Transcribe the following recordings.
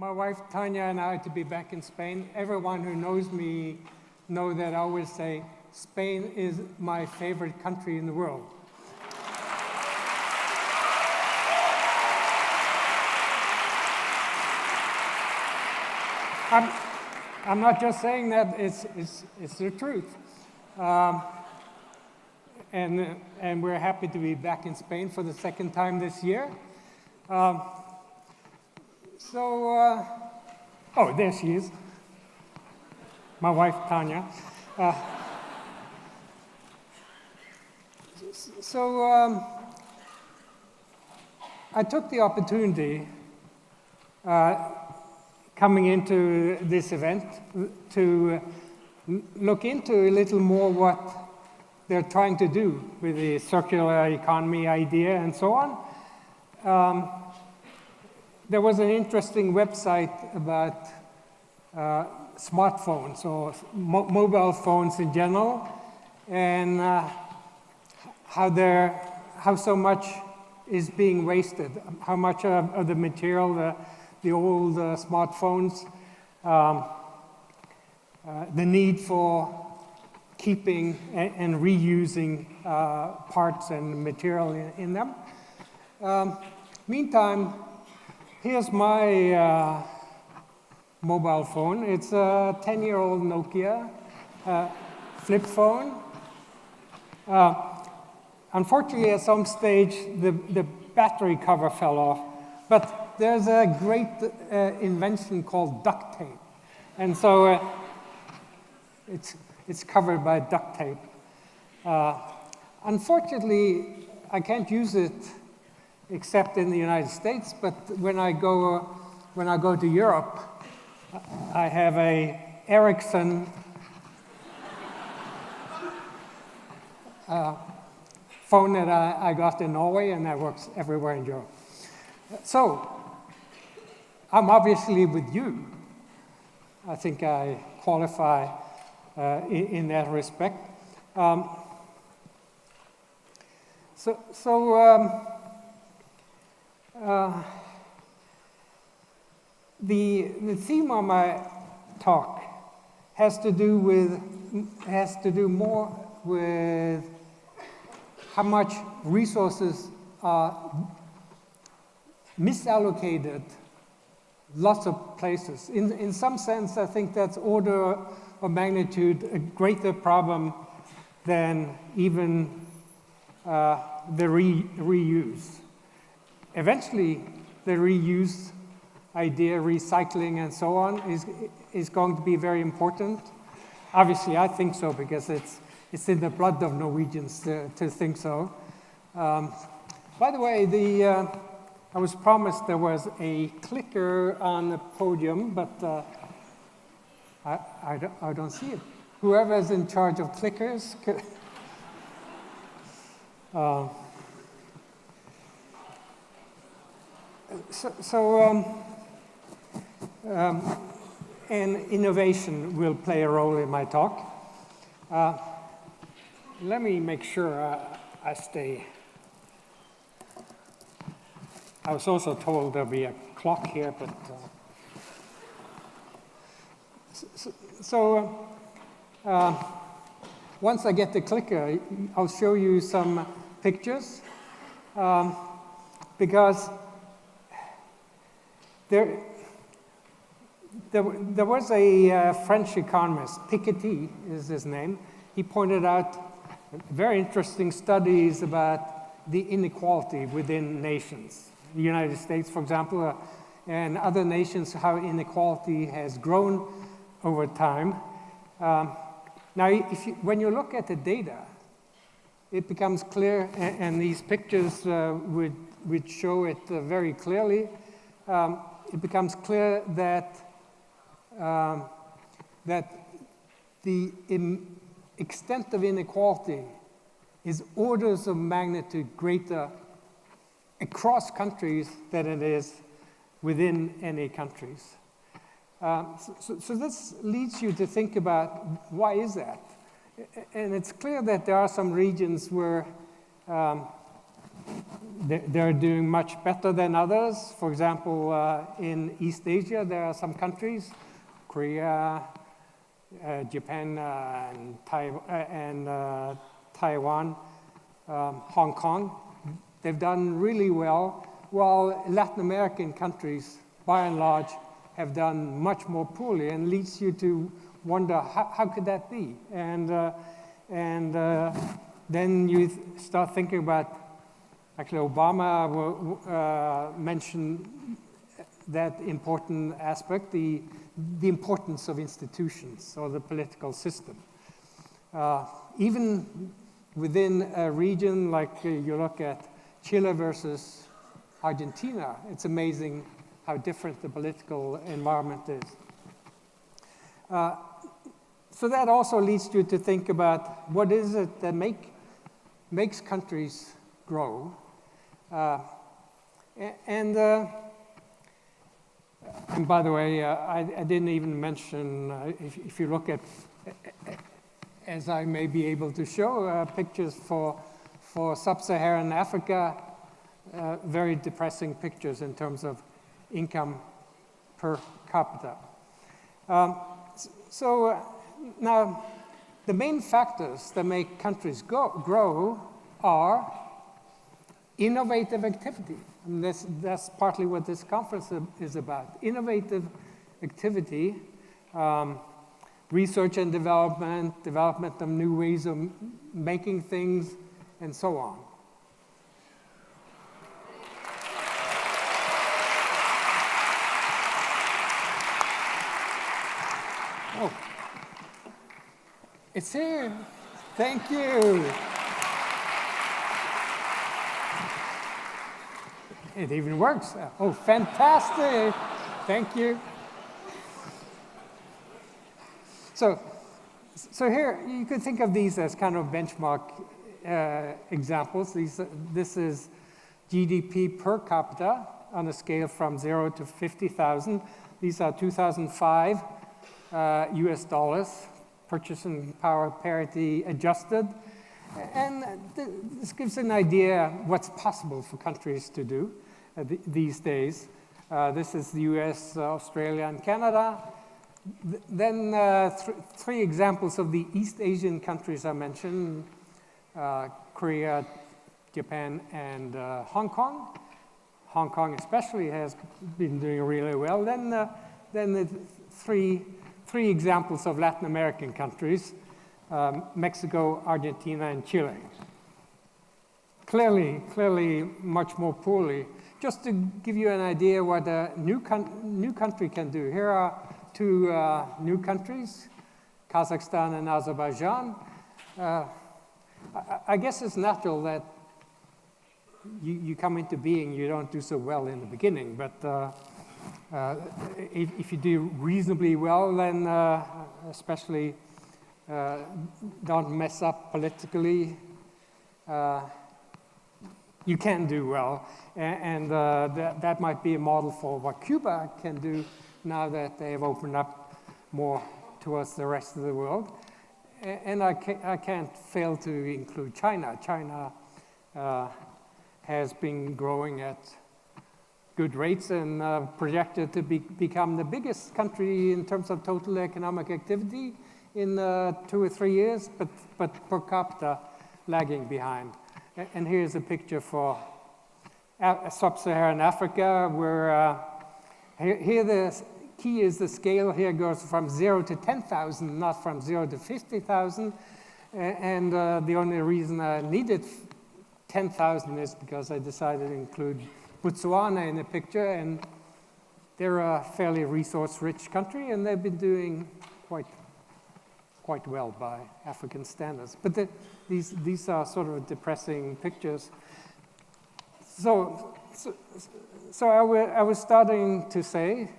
my wife Tanya and I to be back in Spain. Everyone who knows me know that I always say Spain is my favorite country in the world. I'm not just saying that, it's the truth. And we're happy to be back in Spain for the second time this year. Oh, there she is, my wife Tanya. I took the opportunity coming into this event to look into a little more what they're trying to do with the circular economy idea and so on. There was an interesting website about smartphones or mobile phones in general, and how so much is being wasted, how much of the material, the old smartphones, the need for keeping and reusing parts and material in them. Meantime, here's my mobile phone. It's a 10-year-old Nokia flip phone. Unfortunately, at some stage, the battery cover fell off, but there's a great invention called duct tape. And so it's covered by duct tape. Unfortunately, I can't use it except in the United States, but when I go to Europe, I have a Ericsson phone that I got in Norway, and that works everywhere in Europe. So, I'm obviously with you. I think I qualify in that respect. The theme of my talk has to do more with how much resources are misallocated lots of places. In some sense, I think that's order of magnitude a greater problem than even the reuse. Eventually, the reuse idea, recycling and so on, is going to be very important. Obviously, I think so because it's in the blood of Norwegians to think so. By the way, I was promised there was a clicker on the podium, but I don't see it. Whoever is in charge of clickers could, and innovation will play a role in my talk. Let me make sure I stay. I was also told there'll be a clock here, but once I get the clicker, I'll show you some pictures because there was a French economist, Piketty is his name. He pointed out very interesting studies about the inequality within nations. The United States, for example, and other nations, how inequality has grown over time. Now, when you look at the data, it becomes clear, and these pictures would show it very clearly. It becomes clear that the extent of inequality is orders of magnitude greater across countries than it is within any countries. So this leads you to think about why is that? And it's clear that there are some regions where they're doing much better than others. For example, in East Asia, there are some countries, Korea, Japan, and Taiwan, Hong Kong. They've done really well, while Latin American countries, by and large, have done much more poorly, and leads you to wonder, how could that be? And then you start thinking about, actually Obama mentioned that important aspect, the importance of institutions or the political system. Even within a region like you look at Chile versus Argentina, it's amazing how different the political environment is. So that also leads you to think about what is it that makes countries grow. And by the way, I didn't even mention, if you look at, as I may be able to show, pictures for sub-Saharan Africa, very depressing pictures in terms of income per capita. Now, the main factors that make countries grow are innovative activity. And that's partly what this conference is about. Innovative activity, research and development of new ways of making things, and so on. Oh, it's here. Thank you. It even works. Oh, fantastic. Thank you. So here, you could think of these as kind of benchmark examples. This is GDP per capita on a scale from 0 to 50,000. These are 2005 US dollars, purchasing power parity adjusted. And this gives an idea what's possible for countries to do these days. This is the US, Australia, and Canada. Then three examples of the East Asian countries I mentioned, Korea, Japan, and Hong Kong. Hong Kong especially has been doing really well. Then the three examples of Latin American countries, Mexico, Argentina, and Chile. Clearly much more poorly. Just to give you an idea what a new country can do. Here are two new countries, Kazakhstan and Azerbaijan. I guess it's natural that you come into being, you don't do so well in the beginning, but if you do reasonably well, then especially don't mess up politically, you can do well. And that might be a model for what Cuba can do now that they have opened up more towards the rest of the world. And I can't fail to include China. China has been growing at good rates and projected to become the biggest country in terms of total economic activity in 2 or 3 years, but per capita lagging behind. And here's a picture for sub-Saharan Africa, where here the key is the scale here goes from 0 to 10,000, not from 0 to 50,000. And the only reason I needed 10,000 is because I decided to include Botswana in the picture, and they're a fairly resource-rich country, and they've been doing quite well by African standards. But these are sort of depressing pictures. So I was starting to say,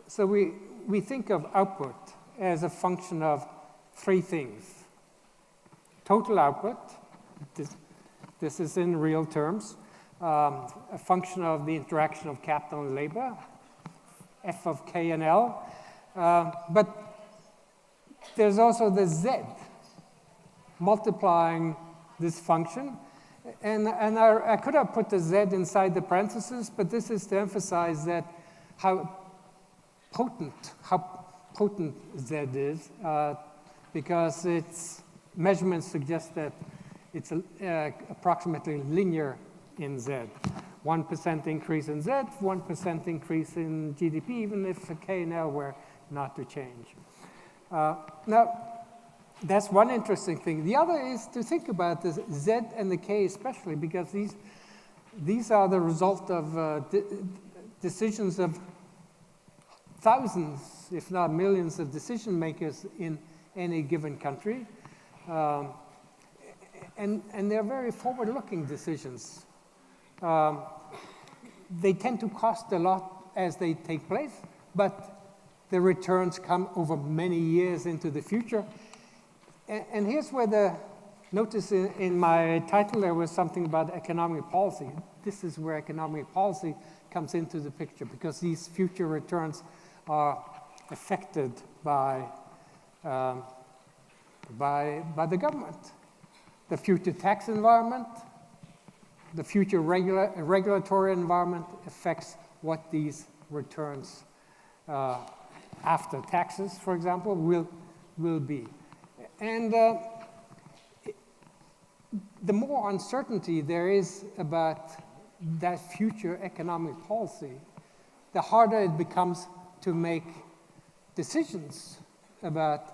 so we think of output as a function of 3 things. Total output, this is in real terms, a function of the interaction of capital and labor, F of K and L. But there's also the Z multiplying this function. And I could have put the Z inside the parentheses, but this is to emphasize that how potent Z is, because its measurements suggest that it's approximately linear in Z. 1% increase in Z, 1% increase in GDP, even if K and L were not to change. Now, that's one interesting thing. The other is to think about the Z and the K especially, because these are the result of decisions of thousands, if not millions, of decision makers in any given country. And they're very forward-looking decisions. They tend to cost a lot as they take place, but the returns come over many years into the future. And here's where notice in my title there was something about economic policy. This is where economic policy comes into the picture, because these future returns are affected by the government. The future tax environment, the future regulatory environment affects what these returns after taxes, for example, will be. And the more uncertainty there is about that future economic policy, the harder it becomes to make decisions about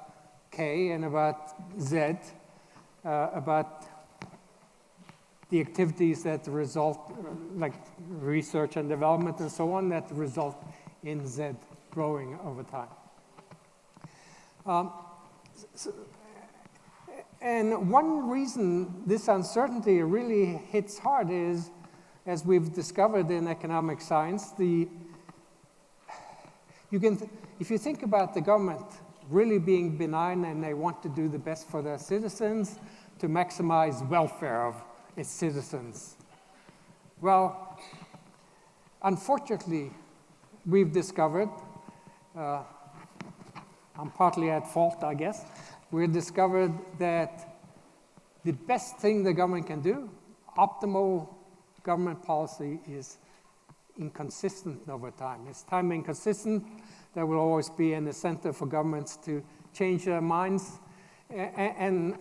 K and about Z, about the activities that result, like research and development and so on, that result in Z growing over time. And one reason this uncertainty really hits hard is, as we've discovered in economic science, if you think about the government really being benign and they want to do the best for their citizens to maximize welfare of its citizens. Well, unfortunately, we've discovered, I'm partly at fault, I guess, we've discovered that the best thing the government can do, optimal government policy, is inconsistent over time. As time inconsistent, there will always be an incentive for governments to change their minds. And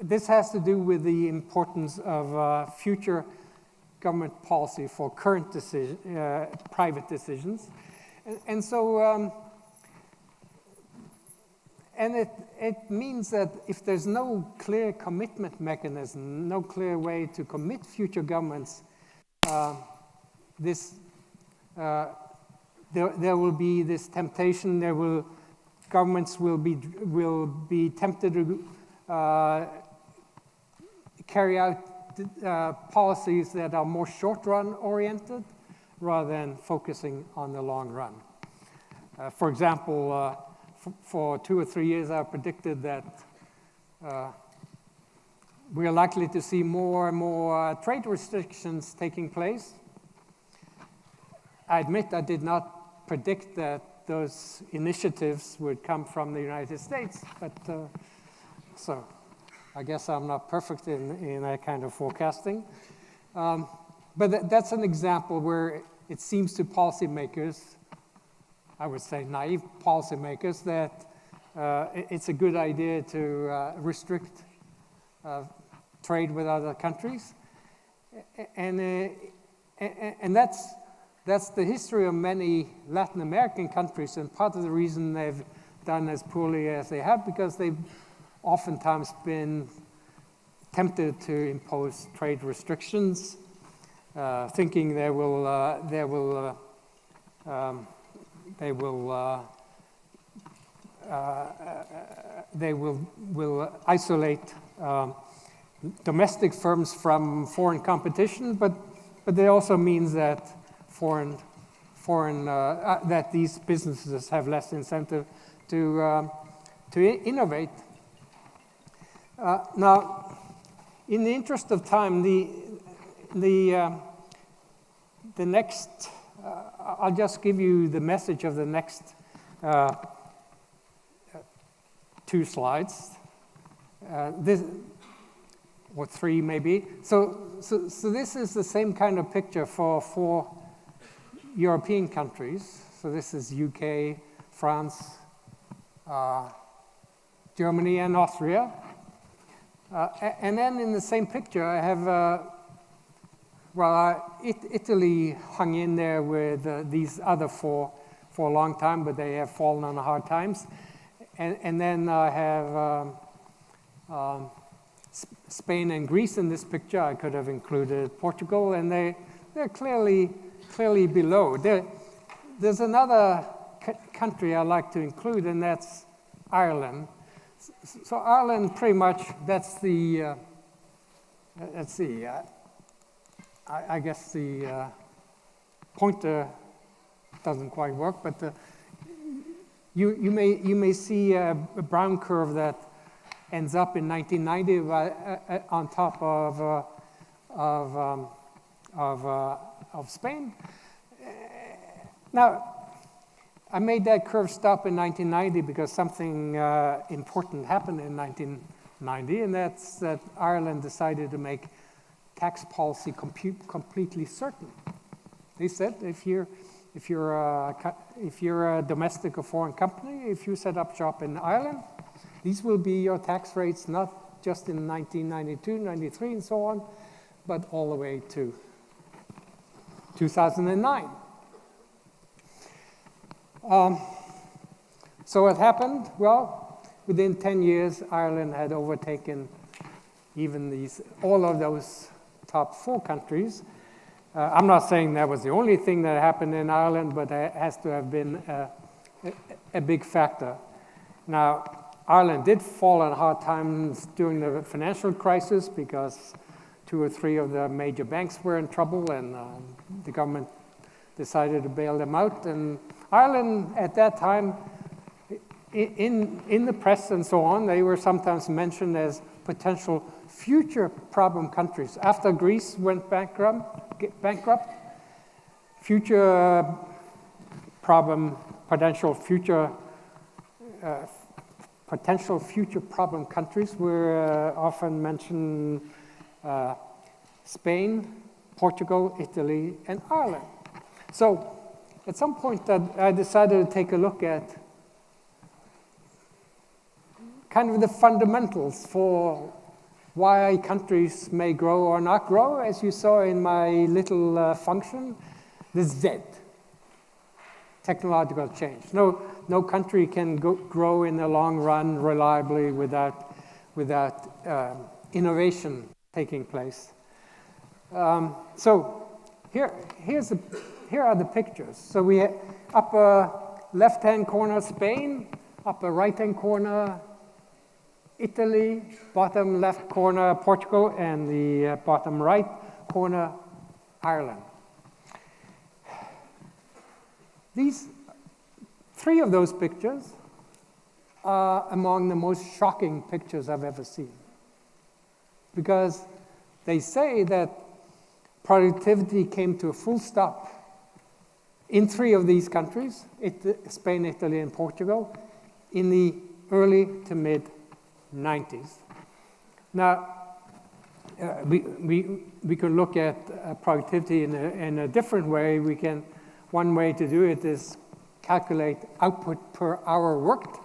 this has to do with the importance of future government policy for current private decisions. And so, and it means that if there's no clear commitment mechanism, no clear way to commit future governments, there will be this temptation. Governments will be tempted to carry out policies that are more short-run oriented rather than focusing on the long run. For example, for 2 or 3 years, I predicted that we are likely to see more and more trade restrictions taking place. I admit I did not predict that those initiatives would come from the United States, but so I guess I'm not perfect in that kind of forecasting. But that's an example where it seems to policymakers, I would say naive policymakers, that it's a good idea to restrict trade with other countries. And that's the history of many Latin American countries, and part of the reason they've done as poorly as they have, because they've oftentimes been tempted to impose trade restrictions, thinking they will isolate domestic firms from foreign competition, but it also means that that these businesses have less incentive to innovate. Now, in the interest of time, the next, I'll just give you the message of the next 2 slides. or 3 maybe. So this is the same kind of picture for 4 European countries. So this is UK, France, Germany, and Austria. And then in the same picture, I have, Italy hung in there with these other 4 for a long time, but they have fallen on hard times. And then I have Spain and Greece in this picture. I could have included Portugal, and they're clearly below. There's another country I like to include, and that's Ireland. So Ireland, pretty much, that's the, I guess the pointer doesn't quite work, but you may see a brown curve that ends up in 1990 on top of Spain. Now, I made that curve stop in 1990 because something important happened in 1990, and that's that Ireland decided to make tax policy completely certain. They said if you're a domestic or foreign company, if you set up shop in Ireland, these will be your tax rates, not just in 1992, 93, and so on, but all the way to 2009. So what happened? Well, within 10 years, Ireland had overtaken even all of those top 4 countries. I'm not saying that was the only thing that happened in Ireland, but it has to have been a big factor. Now, Ireland did fall on hard times during the financial crisis because 2 or 3 of the major banks were in trouble, and the government decided to bail them out. And Ireland, at that time, in the press and so on, they were sometimes mentioned as potential future problem countries. After Greece went bankrupt, potential future problem countries were often mentioned: Spain, Portugal, Italy, and Ireland. So at some point I decided to take a look at kind of the fundamentals for why countries may grow or not grow. As you saw in my little function, the Z, technological change. No country can grow in the long run reliably without innovation taking place. So here are the pictures. So we have upper left-hand corner Spain, upper right-hand corner Italy, bottom left corner Portugal, and the bottom right corner Ireland. These 3 of those pictures are among the most shocking pictures I've ever seen, because they say that productivity came to a full stop in 3 of these countries, Spain, Italy, and Portugal, in the early to mid-90s. Now, we can look at productivity in a different way. One way to do it is calculate output per hour worked,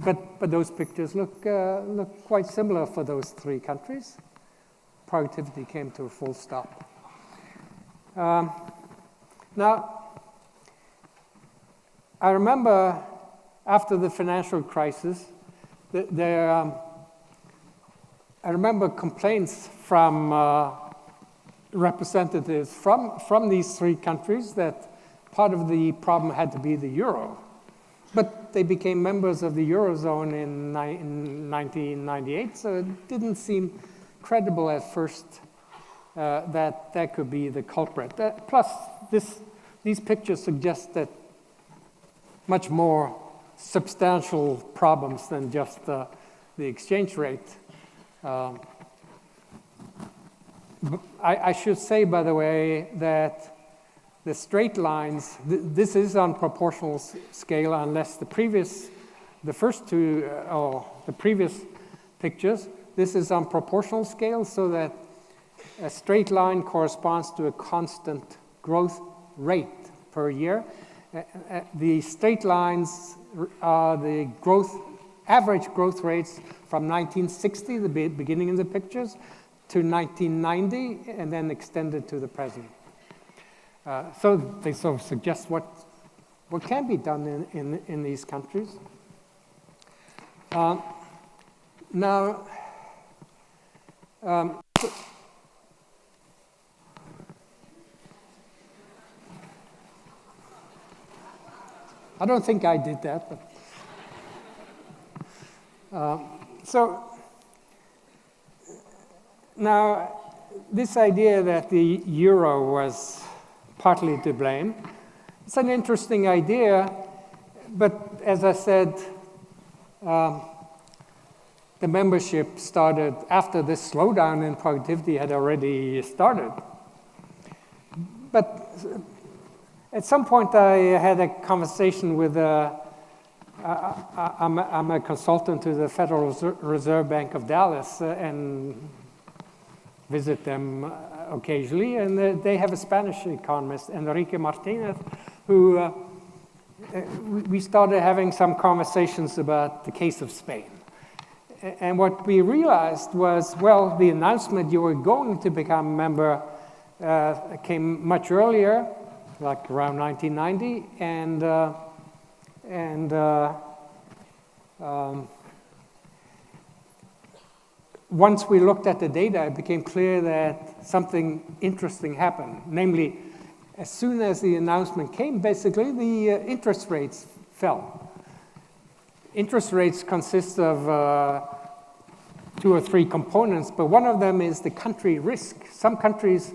but those pictures look quite similar for those 3 countries. Productivity came to a full stop. Now, I remember after the financial crisis, I remember complaints from representatives from these 3 countries that part of the problem had to be the euro. But they became members of the Eurozone in 1998, so it didn't seem credible at first that could be the culprit. Plus, these pictures suggest that much more substantial problems than just the exchange rate. I should say, by the way, that the straight lines, this is on proportional scale, unless the previous pictures, This is on proportional scale, so that a straight line corresponds to a constant growth rate per year. The straight lines are the average growth rates from 1960, the beginning of the pictures, to 1990, and then extended to the present. So they sort of suggest what can be done in these countries. Now, I don't think I did that, but so now this idea that the euro was partly to blame, it's an interesting idea, but as I said, the membership started after this slowdown in productivity had already started. But at some point I had a conversation with I'm a consultant to the Federal Reserve Bank of Dallas and visit them occasionally, and they have a Spanish economist, Enrique Martinez, who we started having some conversations about the case of Spain. And what we realized was, well, the announcement you were going to become a member came much earlier, like around 1990, and once we looked at the data, it became clear that something interesting happened. Namely, as soon as the announcement came, basically, the interest rates fell. Interest rates consist of 2 or 3 components, but one of them is the country risk. Some countries,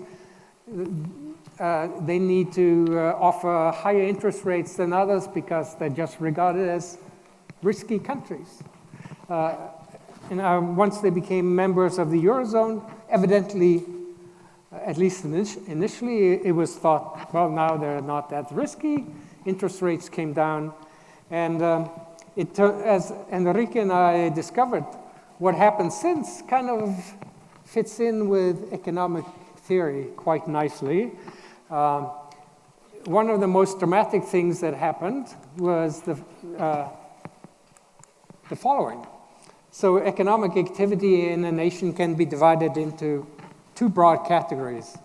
they need to offer higher interest rates than others because they're just regarded as risky countries. And once they became members of the Eurozone, evidently, at least initially, it was thought, well, now they're not that risky. Interest rates came down. And as Enrique and I discovered, what happened since kind of fits in with economic theory quite nicely. One of the most dramatic things that happened was the following. So economic activity in a nation can be divided into 2 broad categories.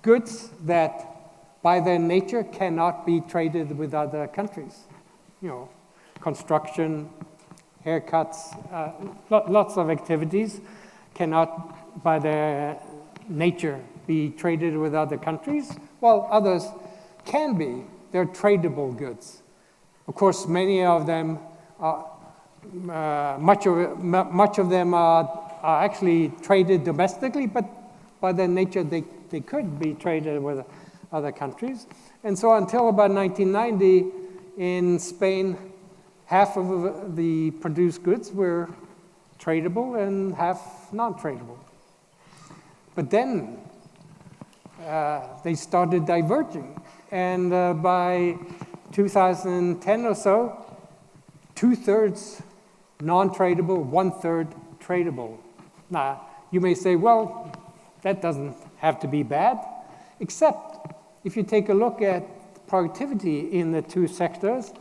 Goods that, by their nature, cannot be traded with other countries. You know, construction, haircuts, lots of activities cannot, by their nature, be traded with other countries, while others can be. They're tradable goods. Of course, many of them are, much of them are actually traded domestically, but by their nature, they could be traded with other countries. And so until about 1990, in Spain, half of the produced goods were tradable and half non-tradable. But then they started diverging. And by 2010 or so, 2/3 non-tradable, 1/3 tradable. Now, you may say, well, that doesn't have to be bad, except if you take a look at productivity in the 2 sectors,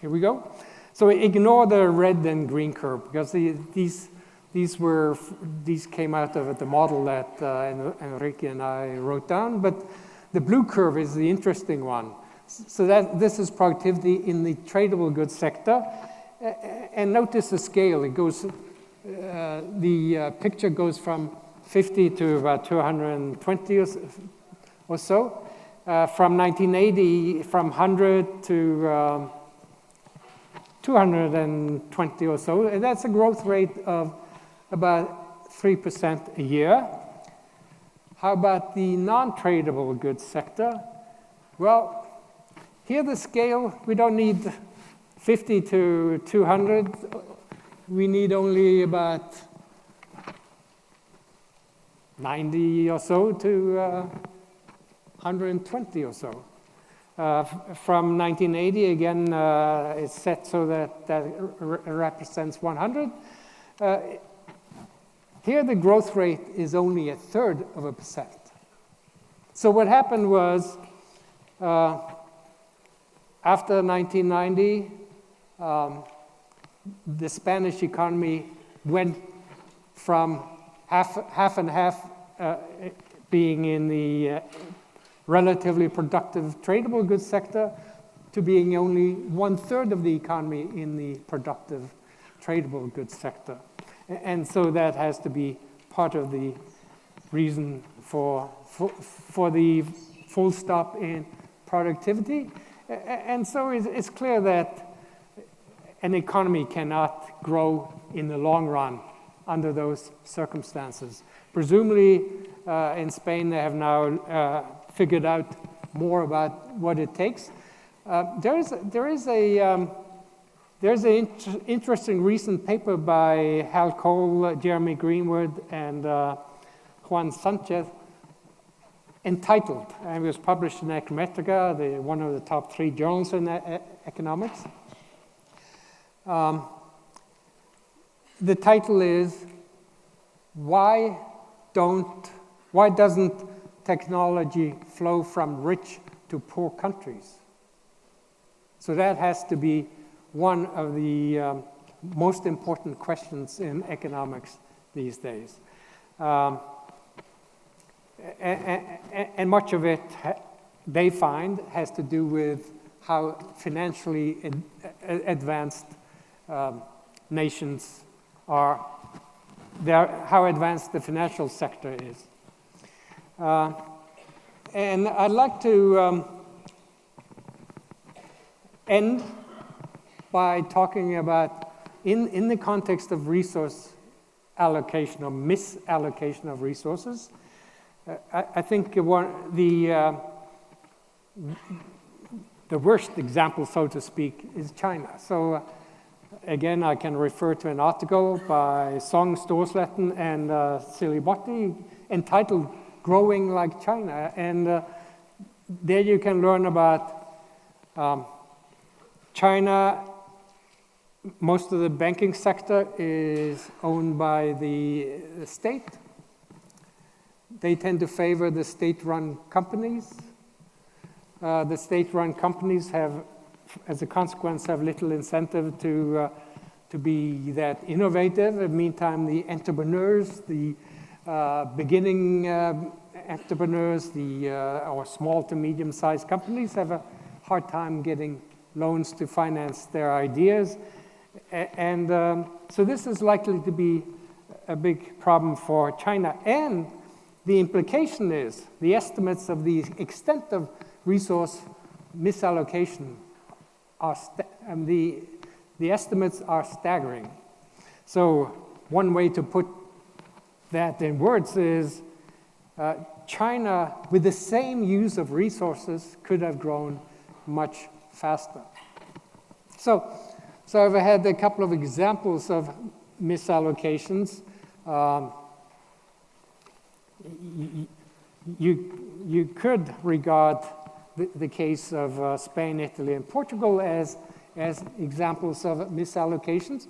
here we go. So ignore the red and green curve, because these came out of the model that Enrique and I wrote down, but the blue curve is the interesting one. So this is productivity in the tradable goods sector, and notice the scale. It goes, the picture goes from 50 to about 220 or so. From 1980, from 100 to 220 or so, and that's a growth rate of about 3% a year. How about the non-tradable goods sector? Well, here the scale, we don't need 50 to 200. We need only about 90 or so to 120 or so. From 1980, again, it's set so that represents 100. Here the growth rate is only 1/3%. So what happened was, after 1990, the Spanish economy went from half and half being in the relatively productive tradable goods sector to being only 1/3 of the economy in the productive tradable goods sector. And so that has to be part of the reason for the full stop in productivity. And so it's clear that an economy cannot grow in the long run under those circumstances. Presumably, in Spain, they have now figured out more about what it takes. There's an interesting recent paper by Hal Cole, Jeremy Greenwood, and Juan Sanchez, entitled, and it was published in Economía, one of the top 3 journals in economics. The title is, why doesn't technology flow from rich to poor countries? So that has to be one of the most important questions in economics these days. And much of it, they find, has to do with how financially advanced nations are, how advanced the financial sector is. And I'd like to end by talking about, in the context of resource allocation or misallocation of resources, I think the worst example, so to speak, is China. So again, I can refer to an article by Song, Storsletten, and Silibotti entitled Growing Like China. And there you can learn about China. Most of the banking sector is owned by the state. They tend to favor the state-run companies. The state-run companies have, as a consequence, have little incentive to be that innovative. In the meantime, the entrepreneurs, the beginning entrepreneurs, or small to medium-sized companies have a hard time getting loans to finance their ideas. And so this is likely to be a big problem for China. And the implication is the estimates of the extent of resource misallocation are the estimates are staggering. So one way to put that in words is China, with the same use of resources, could have grown much faster. So I've had a couple of examples of misallocations. You could regard the case of Spain, Italy, and Portugal as examples of misallocations.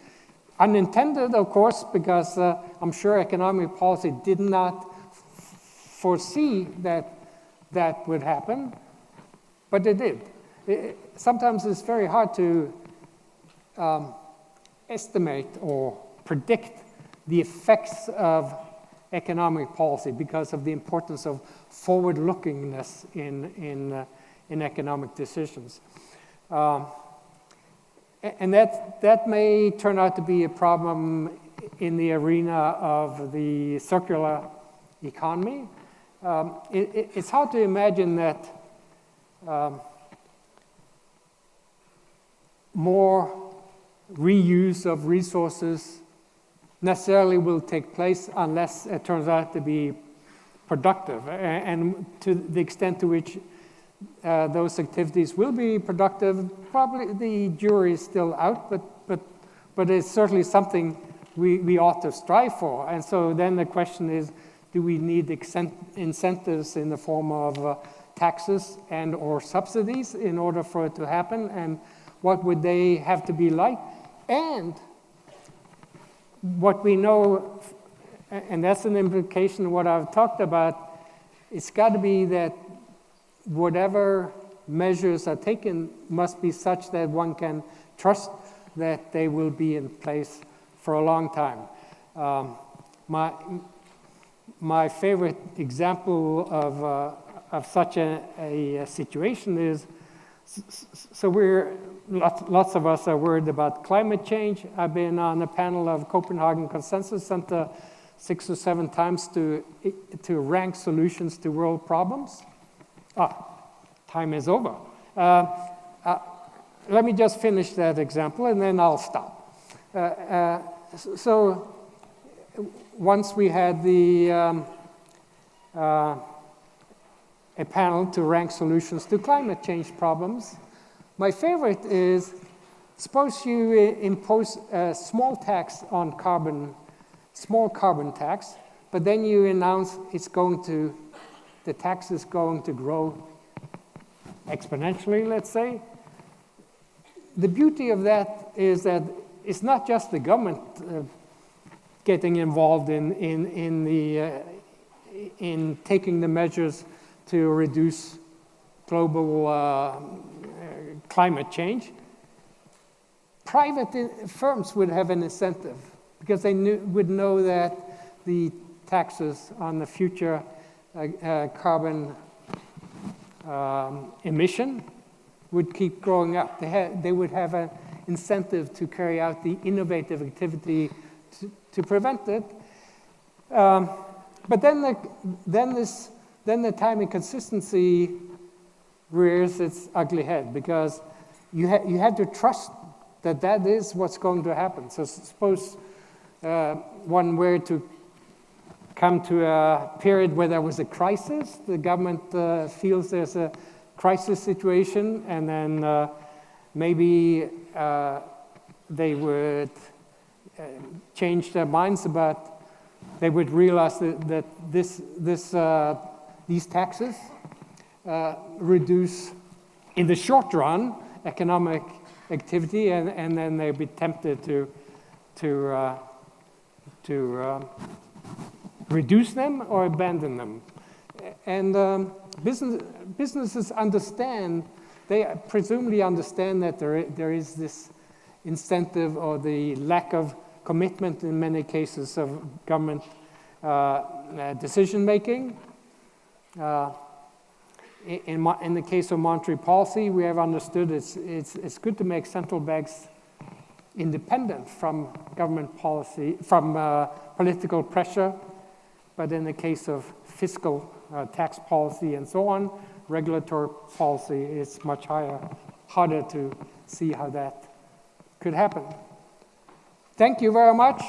Unintended, of course, because I'm sure economic policy did not foresee that would happen, but it did. Sometimes it's very hard to estimate or predict the effects of economic policy because of the importance of forward-lookingness in economic decisions. And that may turn out to be a problem in the arena of the circular economy. It's hard to imagine that more reuse of resources necessarily will take place unless it turns out to be productive. And to the extent to which those activities will be productive, probably the jury is still out, but it's certainly something we ought to strive for. And so then the question is, do we need incentives in the form of taxes and or subsidies in order for it to happen, and what would they have to be like? And what we know, and that's an implication of what I've talked about, it's got to be that whatever measures are taken must be such that one can trust that they will be in place for a long time. My favorite example of such a situation is, so lots of us are worried about climate change. I've been on a panel of Copenhagen Consensus Center 6 or 7 times to rank solutions to world problems. Time is over. Let me just finish that example and then I'll stop. So once we had a panel to rank solutions to climate change problems. My favorite is, suppose you impose a small tax on carbon, small carbon tax, but then you announce the tax is going to grow exponentially, let's say. The beauty of that is that it's not just the government getting involved in taking the measures to reduce global climate change. Private firms would have an incentive because they would know that the taxes on the future carbon emission would keep growing up. They would have an incentive to carry out the innovative activity to prevent it. But then the timing consistency rears its ugly head because you have to trust that that is what's going to happen. So suppose one were to come to a period where there was a crisis, the government feels there's a crisis situation, and then maybe they would change their minds about, they would realize that these taxes reduce, in the short run, economic activity, and then they'd be tempted to reduce them or abandon them. And businesses understand, they presumably understand that there is this incentive or the lack of commitment in many cases of government decision making. In the case of monetary policy, we have understood it's good to make central banks independent from government policy, from political pressure. But in the case of fiscal tax policy and so on, regulatory policy is much harder to see how that could happen. Thank you very much.